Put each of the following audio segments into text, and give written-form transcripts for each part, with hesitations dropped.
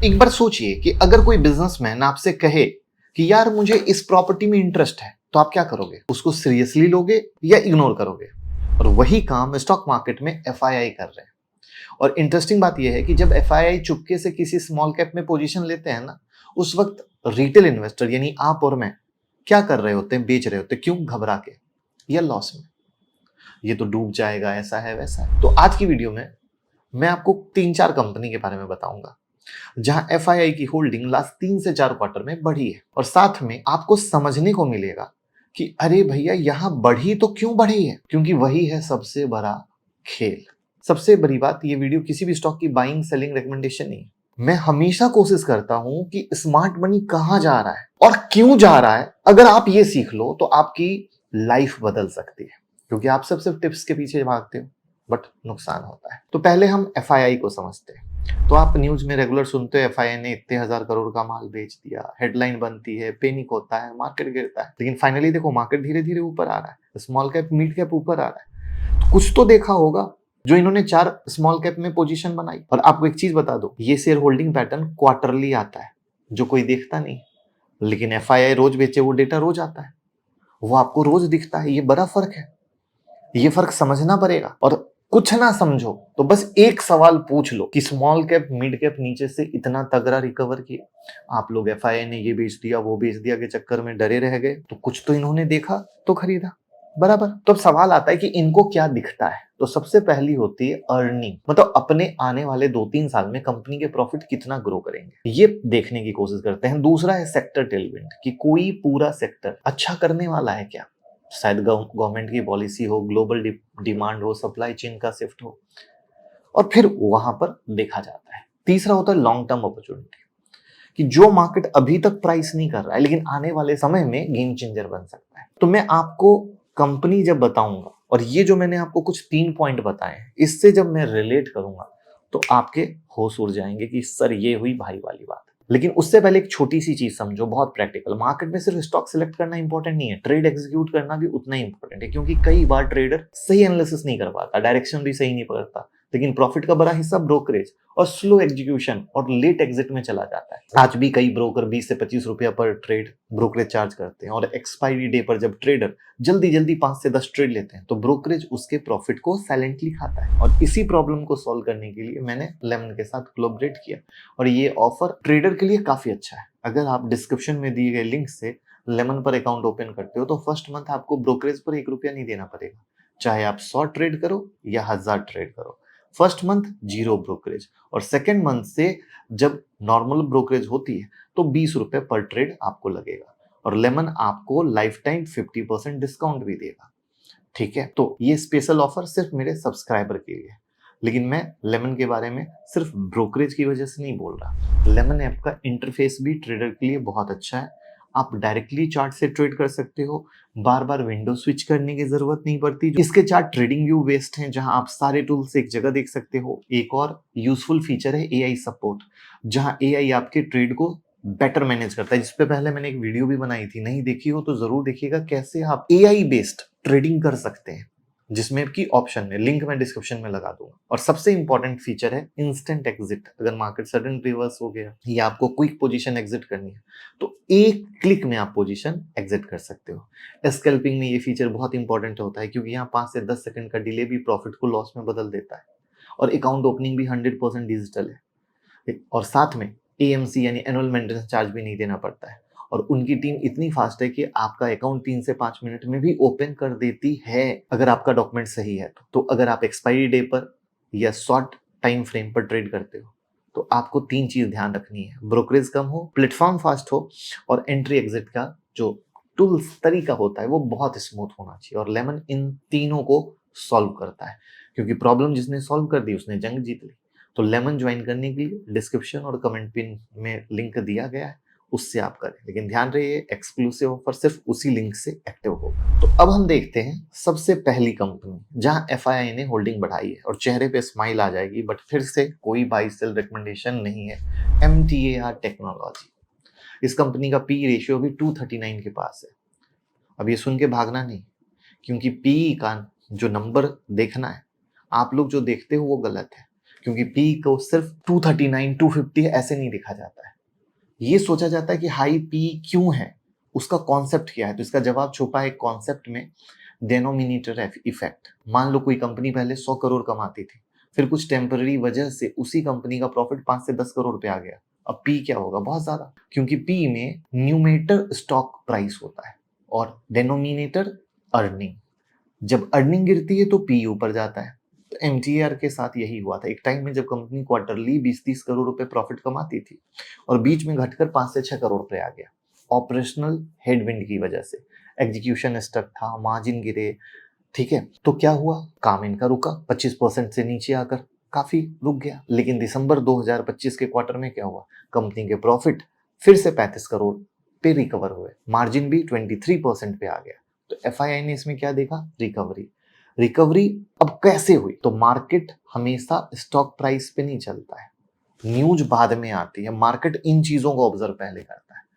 एक बार सोचिए कि अगर कोई बिजनेसमैन आपसे कहे कि यार मुझे इस प्रॉपर्टी में इंटरेस्ट है, तो आप क्या करोगे? उसको सीरियसली लोगे या इग्नोर करोगे? और वही काम स्टॉक मार्केट में एफआईआई कर रहे हैं। और इंटरेस्टिंग बात यह है कि जब एफआईआई चुपके से किसी स्मॉल कैप में पोजीशन लेते हैं ना, उस वक्त रिटेल इन्वेस्टर यानी आप और मैं क्या कर रहे होते हैं? बेच रहे होते हैं। क्यों? घबरा के या लॉस में। ये तो डूब जाएगा, ऐसा है वैसा है। तो आज की वीडियो में मैं आपको 3-4 कंपनी के बारे में बताऊंगा जहां एफआईआई की होल्डिंग लास्ट 3 से 4 क्वार्टर में बढ़ी है, और साथ में आपको समझने को मिलेगा कि अरे भैया यहां बढ़ी तो क्यों बढ़ी है, क्योंकि वही है सबसे बड़ा खेल। सबसे बड़ी बात, ये वीडियो किसी भी स्टॉक की बाइंग सेलिंग रिकमेंडेशन नहीं है। मैं हमेशा कोशिश करता हूं कि स्मार्ट मनी कहां जा रहा है और क्यों जा रहा है। अगर आप ये सीख लो तो आपकी लाइफ बदल सकती है, क्योंकि आप सब सिर्फ टिप्स के पीछे भागते हो बट नुकसान होता है। तो पहले हम एफआईआई को समझते हैं। तो आप न्यूज में रेगुलर सुनते हो एफआईआई ने इतने हजार करोड़ का माल बेच दिया, हेडलाइन बनती है, पैनिक होता है, मार्केट गिरता है। लेकिन फाइनली देखो, मार्केट धीरे धीरे ऊपर आ रहा है, स्मॉल कैप मिड कैप ऊपर आ रहा है। तो कुछ तो देखा होगा जो इन्होंने 4 स्मॉल कैप में पोजीशन बनाई। और आपको एक चीज बता दो, ये शेयर होल्डिंग पैटर्न क्वार्टरली आता है, जो कोई देखता नहीं। लेकिन एफआईआई रोज बेचे, वो डेटा रोज आता है, वो आपको रोज दिखता है। ये बड़ा फर्क है, ये फर्क समझना पड़ेगा। और कुछ ना समझो तो बस एक सवाल पूछ लो कि स्मॉल कैप मिड कैप नीचे से इतना तगड़ा रिकवर किया, आप लोग एफआईआई ने ये बेच दिया वो बेच दिया के चक्कर में डरे रह गए। तो कुछ तो इन्होंने देखा तो खरीदा, बराबर। तो अब सवाल आता है कि इनको क्या दिखता है। तो सबसे पहली होती है अर्निंग, मतलब अपने आने वाले 2-3 साल में कंपनी के प्रॉफिट कितना ग्रो करेंगे, ये देखने की कोशिश करते हैं। दूसरा है सेक्टर टेलविंड, कि कोई पूरा सेक्टर अच्छा करने वाला है क्या। शायद गवर्नमेंट की पॉलिसी हो, ग्लोबल डिमांड हो, सप्लाई चेन का शिफ्ट हो, और फिर वहां पर देखा जाता है। तीसरा होता है लॉन्ग टर्म अपॉर्चुनिटी, कि जो मार्केट अभी तक प्राइस नहीं कर रहा है लेकिन आने वाले समय में गेम चेंजर बन सकता है। तो मैं आपको कंपनी जब बताऊंगा, और ये जो मैंने आपको कुछ 3 पॉइंट बताए हैं, इससे जब मैं रिलेट करूंगा तो आपके होश उड़ जाएंगे कि सर ये हुई भाई वाली बात। लेकिन उससे पहले एक छोटी सी चीज समझो, बहुत प्रैक्टिकल। मार्केट में सिर्फ स्टॉक सिलेक्ट करना इंपॉर्टेंट नहीं है, ट्रेड एग्जीक्यूट करना भी उतना ही इंपॉर्टेंट है। क्योंकि कई बार ट्रेडर सही एनालिसिस नहीं कर पाता, डायरेक्शन भी सही नहीं पकड़ता, लेकिन प्रॉफिट का बड़ा हिस्सा ब्रोकरेज और स्लो एग्जीक्यूशन और लेट एग्जिट में चला जाता है। आज भी कई ब्रोकर 20 से 25 रुपया पर ट्रेड ब्रोकरेज चार्ज करते हैं, और एक्सपायरी डे पर जब ट्रेडर जल्दी जल्दी 5 से 10 ट्रेड लेते हैं तो ब्रोकरेज उसके प्रॉफिट को साइलेंटली खाता है। और इसी प्रॉब्लम को सॉल्व करने के लिए मैंने लेमन के साथ कोलैबोरेट किया, और ये ऑफर ट्रेडर के लिए काफी अच्छा है। अगर आप डिस्क्रिप्शन में दिए गए लिंक से लेमन पर अकाउंट ओपन करते हो तो फर्स्ट मंथ आपको ब्रोकरेज पर 1 रुपया नहीं देना पड़ेगा, चाहे आप 100 ट्रेड करो या 1000 ट्रेड करो। फर्स्ट मंथ 0 ब्रोकरेज, और सेकेंड मंथ से जब नॉर्मल ब्रोकरेज होती है तो 20 रुपए पर ट्रेड आपको लगेगा, और लेमन आपको लाइफ टाइम 50% डिस्काउंट भी देगा। ठीक है, तो ये स्पेशल ऑफर सिर्फ मेरे सब्सक्राइबर के लिए। लेकिन मैं लेमन के बारे में सिर्फ ब्रोकरेज की वजह से नहीं बोल रहा। लेमन ऐप का इंटरफेस भी ट्रेडर के लिए बहुत अच्छा है। आप डायरेक्टली चार्ट से ट्रेड कर सकते हो, बार बार विंडो स्विच करने की जरूरत नहीं पड़ती। इसके चार्ट ट्रेडिंग व्यू बेस्ड हैं, जहां आप सारे टूल्स एक जगह देख सकते हो। एक और यूजफुल फीचर है एआई सपोर्ट, जहां एआई आपके ट्रेड को बेटर मैनेज करता है, जिसपे पहले मैंने एक वीडियो भी बनाई थी, नहीं देखी हो तो जरूर देखिएगा, कैसे आप एआई बेस्ड ट्रेडिंग कर सकते हैं, जिसमें की ऑप्शन है, लिंक मैं डिस्क्रिप्शन में लगा दूंगा। और सबसे इंपॉर्टेंट फीचर है इंस्टेंट एग्जिट। अगर मार्केट सडन रिवर्स हो गया या आपको क्विक पोजीशन एग्जिट करनी है तो एक क्लिक में आप पोजीशन एग्जिट कर सकते हो। स्कैल्पिंग में ये फीचर बहुत इंपॉर्टेंट होता है, क्योंकि यहाँ 5 से 10 सेकंड का डिले भी प्रॉफिट को लॉस में बदल देता है। और अकाउंट ओपनिंग भी 100% डिजिटल है, और साथ में एएमसी यानी एनुअल मेंटेनेंस चार्ज भी नहीं देना पड़ता है। और उनकी टीम इतनी फास्ट है कि आपका अकाउंट 3 से 5 मिनट में भी ओपन कर देती है, अगर आपका डॉक्यूमेंट सही है तो अगर आप एक्सपायरी डे पर या शॉर्ट टाइम फ्रेम पर ट्रेड करते हो तो आपको 3 चीज ध्यान रखनी है: ब्रोकरेज कम हो, प्लेटफॉर्म फास्ट हो, और एंट्री एग्जिट का जो टूल्स तरीका होता है वो बहुत स्मूथ होना चाहिए। और लेमन इन तीनों को सॉल्व करता है, क्योंकि प्रॉब्लम जिसने सॉल्व कर दी उसने जंग जीत ली। तो लेमन ज्वाइन करने के लिए डिस्क्रिप्शन और कमेंट पिन में लिंक दिया गया है, उससे आप करें। लेकिन ध्यान रहे, एक्सक्लूसिव ऑफर सिर्फ उसी लिंक से एक्टिव होगा। तो अब हम देखते हैं सबसे पहली कंपनी जहां एफआईआई ने होल्डिंग बढ़ाई है, और चेहरे पे स्माइल आ जाएगी, बट फिर से कोई बाई सेल रिकमेंडेशन नहीं है। एमटीएआर टेक्नोलॉजी, इस कंपनी का पी रेशियो भी 239 के पास है। अब ये सुन के भागना नहीं, क्योंकि पी का जो नंबर देखना है, आप लोग जो देखते हो वो गलत है। क्योंकि पी को सिर्फ 239, 250 ऐसे नहीं देखा जाता है। ये सोचा जाता है कि हाई पी क्यों है, उसका कॉन्सेप्ट क्या है। तो इसका जवाब छुपा है कॉन्सेप्ट में, डेनोमिनेटर इफेक्ट। मान लो कोई कंपनी पहले 100 करोड़ कमाती थी, फिर कुछ टेम्पररी वजह से उसी कंपनी का प्रॉफिट 5 से 10 करोड़ पे आ गया। अब पी क्या होगा? बहुत ज्यादा, क्योंकि पी में न्यूमेटर स्टॉक प्राइस होता है और डेनोमिनेटर अर्निंग। जब अर्निंग गिरती है तो पी ऊपर जाता है। तो एमटीआर के साथ यही हुआ था। एक टाइम में जब कंपनी क्वार्टरली 20-30 करोड़ रुपए प्रॉफिट कमाती थी और बीच में घटकर 5 से 6 करोड़ पे आ गया, ऑपरेशनल हेडविंड की वजह से। एग्जीक्यूशन स्टक था, मार्जिन गिरे, ठीक है। तो क्या हुआ? काम इनका रुका, 25% से नीचे आकर काफी रुक गया। लेकिन दिसंबर 2025 के क्वार्टर में क्या हुआ? कंपनी के प्रॉफिट फिर से 35 करोड़ पे रिकवर हुए, मार्जिन भी 23% पे आ गया। तो एफआईआई ने इसमें क्या देखा? रिकवरी। रिकवरी अब कैसे हुई? तो मार्केट हमेशा स्टॉक प्राइस पे नहीं चलता है, न्यूज बाद में आती है। मार्केट इन चीजों को ऑब्जर्व पहले करता है।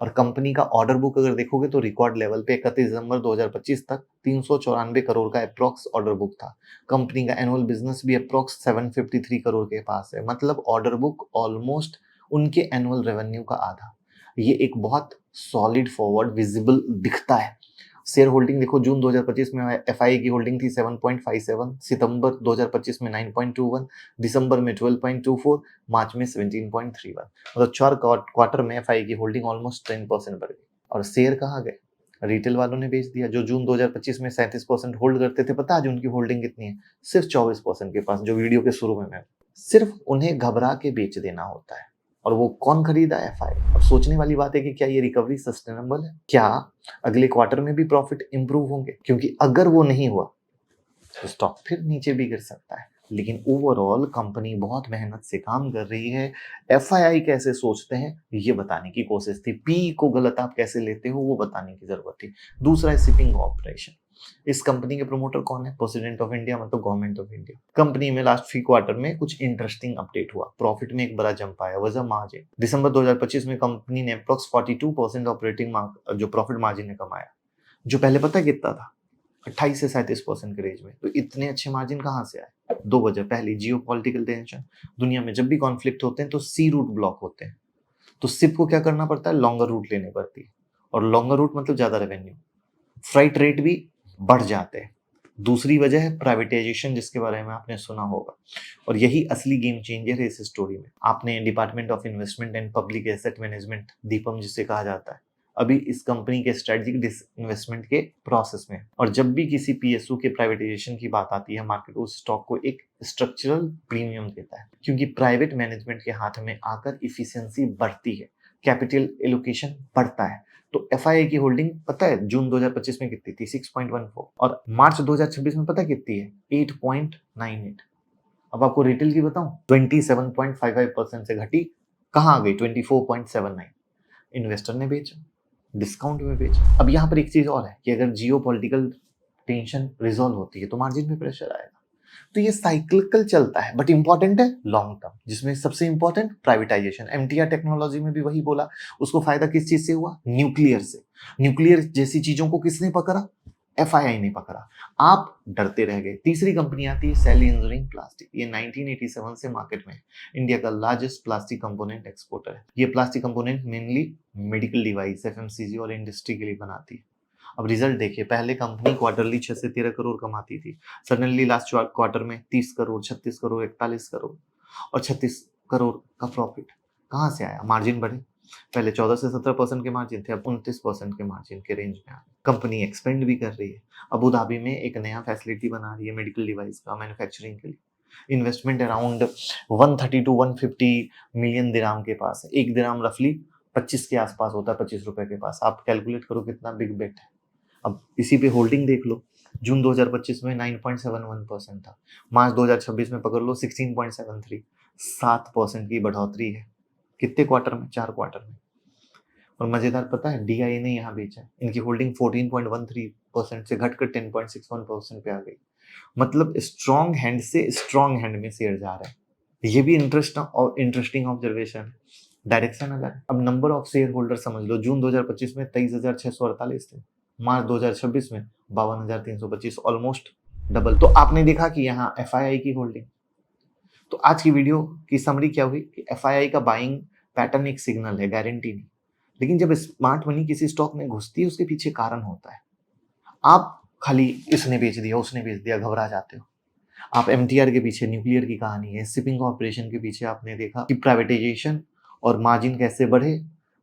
और कंपनी का ऑर्डर बुक अगर देखोगे तो रिकॉर्ड लेवल पे 31 दिसंबर 2025 तक 394 करोड़ का अप्रॉक्स ऑर्डर बुक था। कंपनी का एनुअल बिजनेस भी अप्रॉक्स 753 करोड़ के पास है। मतलब ऑर्डर बुक ऑलमोस्ट उनके एनुअल रेवेन्यू का आधा। ये एक बहुत सॉलिड फॉरवर्ड विजिबल दिखता है। शेयर होल्डिंग देखो, जून 2025 में एफआई की होल्डिंग थी 7.57, सितंबर 2025 में 9.21, दिसंबर में 12.24, मार्च में 17.31। मतलब 4 क्वार्टर में एफआई की होल्डिंग ऑलमोस्ट 10% बढ़ गई। और शेयर कहाँ गए? रिटेल वालों ने बेच दिया। जो जून 2025 में 37% होल्ड करते थे, पता आज उनकी होल्डिंग कितनी है? सिर्फ 24% के पास, जो वीडियो के शुरू में मैं सिर्फ उन्हें घबरा के बेच देना होता है। और वो कौन खरीदा? एफआई। अब सोचने वाली बात है कि क्या ये रिकवरी सस्टेनेबल है? क्या अगले क्वार्टर में भी प्रॉफिट इंप्रूव होंगे? क्योंकि अगर वो नहीं हुआ तो स्टॉक फिर नीचे भी गिर सकता है। लेकिन ओवरऑल कंपनी बहुत मेहनत से काम कर रही है। एफआईआई कैसे सोचते हैं ये बताने की कोशिश थी। पी को गलत आप कैसे लेते हो वो बताने की जरूरत थी। दूसरा है शिपिंग ऑपरेशन। इस कंपनी के प्रमोटर कौन है? प्रेसिडेंट ऑफ इंडिया, मतलब गवर्नमेंट ऑफ इंडिया। कंपनी में लास्ट फी क्वार्टर में कुछ इंटरेस्टिंग अपडेट हुआ। प्रॉफिट में एक बड़ा जंप आया, वजह मार्जिन। दिसंबर 2025 में कंपनी ने अप्रॉक्स 42% ऑपरेटिंग जो प्रॉफिट मार्जिन ने कमाया, जो पहले पता है कितना था? 28 से 37% के रेंज में। तो इतने अच्छे मार्जिन कहाँ से आए? दो वजह। पहली, जियो पॉलिटिकल टेंशन। दुनिया में जब भी कॉन्फ्लिक्ट होते हैं तो सी रूट ब्लॉक होते हैं, तो सिप को क्या करना पड़ता है? लॉन्गर रूट लेने पड़ती है। और लॉन्गर रूट मतलब ज्यादा रेवेन्यू, फ्राइट रेट भी बढ़ जाते हैं। दूसरी वजह है प्राइवेटाइजेशन, जिसके बारे में आपने सुना होगा। और यही असली गेम चेंजर है इस स्टोरी में। आपने department of investment and public asset management, Deepam जिसे कहा जाता है, अभी इस कंपनी के स्ट्रेटेजिक डिसइन्वेस्टमेंट के प्रोसेस में। और जब भी किसी पीएसयू के प्राइवेटाइजेशन की बात आती है, मार्केट उस स्टॉक को एक स्ट्रक्चरल प्रीमियम देता है, क्योंकि प्राइवेट मैनेजमेंट के हाथ में आकर इफिशियंसी बढ़ती है, कैपिटल एलोकेशन बढ़ता है। तो एफआईआई की होल्डिंग पता है जून 2025 में कितनी थी? 6.14। और मार्च 2026 में पता कितनी है? 8.98। अब आपको रिटेल की बताऊं, 27.55% से घटी, कहाँ आ गई? 24.79। इन्वेस्टर ने बेचा, डिस्काउंट में बेचा। अब यहाँ पर एक चीज और है कि अगर जियो पॉलिटिकल टेंशन रिजॉल्व होती है तो मार्जिन में प्रेशर आएगा। तो ये साइक्लिकल चलता है, बट इंपॉर्टेंट है लॉन्ग टर्म, जिसमें सबसे इंपॉर्टेंट प्राइवेटाइजेशन। एमटीआर टेक्नोलॉजी में भी वही बोला। उसको फायदा किस चीज से हुआ? न्यूक्लियर से। न्यूक्लियर जैसी चीजों को किसने पकड़ा? एफआईआई ने पकड़ा। आप डरते रह गए। तीसरी कंपनी आती है सैली इंजीनियरिंग प्लास्टिक। ये 1987 से मार्केट में है। इंडिया का लार्जेस्ट प्लास्टिक कंपोनेंट एक्सपोर्टर है। ये plastic component mainly medical device, FMCG और इंडस्ट्री के लिए बनाती है। अब रिजल्ट देखिए, पहले कंपनी क्वार्टरली 6 से 13 करोड़ कमाती थी। सडनली लास्ट क्वार्टर में 30 करोड़, 36 करोड़, 41 करोड़ और 36 करोड़ का प्रॉफिट। कहाँ से आया? मार्जिन बढ़े। पहले 14 से 17% के मार्जिन थे, अब 29% के मार्जिन के रेंज में आ। कंपनी एक्सपेंड भी कर रही है। अबू धाबी में एक नया फैसिलिटी बना रही है मेडिकल डिवाइस का मैन्युफैक्चरिंग के लिए। Investment around 130 to 150 million dirham के पास है। एक दिराम रफली 25 के आसपास होता है, 25 रुपए के पास। आप कैलकुलेट करो कितना बिग बेट है। अब इसी पे होल्डिंग देख लो, जून 2025 में 9.71% था, मार्च 2026 में पकड़ लो 16.73, 7% की बढ़ोतरी है। कितने क्वार्टर में? 4 क्वार्टर में। और मजेदार पता है, डीआईए ने यहाँ बेचा है। इनकी होल्डिंग 14.13% से घटकर 10.61% पे आ गई। मतलब स्ट्रॉन्ग हैंड से स्ट्रॉन्ग हैंड में शेयर जा रहा है। ये भी इंटरेस्टिंग ऑब्जर्वेशन है। डायरेक्शन अलग है। अब नंबर ऑफ शेयर होल्डर समझ लो, जून 2025 में 23,648 थे, मार्च 2026 में 52,325, ऑलमोस्ट डबल। तो आपने देखा कि यहाँ एफआईआई की होल्डिंग तो आज की वीडियो की समरी क्या हुई कि एफआईआई का बाइंग पैटर्न एक सिग्नल है, गारंटी नहीं। लेकिन जब स्मार्ट मनी किसी स्टॉक में घुसती है उसके पीछे कारण होता है। आप खाली इसने बेच दिया उसने बेच दिया घबरा जाते हो। आप एमटीआर के पीछे न्यूक्लियर की कहानी है, शिपिंग कॉर्पोरेशन के पीछे आपने देखा कि प्राइवेटाइजेशन और मार्जिन कैसे बढ़े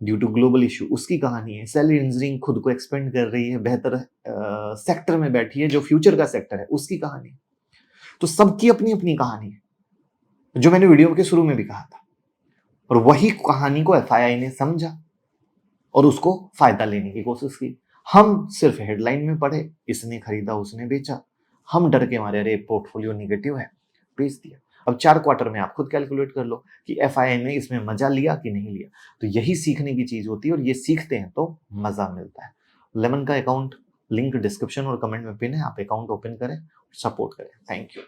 ड्यू टू ग्लोबल इशू, उसकी कहानी है। सेल इंजीनियरिंग खुद को एक्सपेंड कर रही है, बेहतर सेक्टर में बैठी है जो फ्यूचर का सेक्टर है, उसकी कहानी। तो सबकी अपनी अपनी कहानी है, जो मैंने वीडियो के शुरू में भी कहा था। और वही कहानी को एफआईआई ने समझा और उसको फायदा लेने की कोशिश की। हम सिर्फ हेडलाइन में पढ़े, इसने खरीदा उसने बेचा, हम डर के मारे अरे पोर्टफोलियो निगेटिव है, बेच दिया। अब 4 क्वार्टर में आप खुद कैलकुलेट कर लो कि एफआईआई ने इसमें मजा लिया कि नहीं लिया। तो यही सीखने की चीज होती है और ये सीखते हैं तो मजा मिलता है। लेमन का अकाउंट लिंक डिस्क्रिप्शन और कमेंट में पिन है, आप अकाउंट ओपन करें, सपोर्ट करें। Thank you.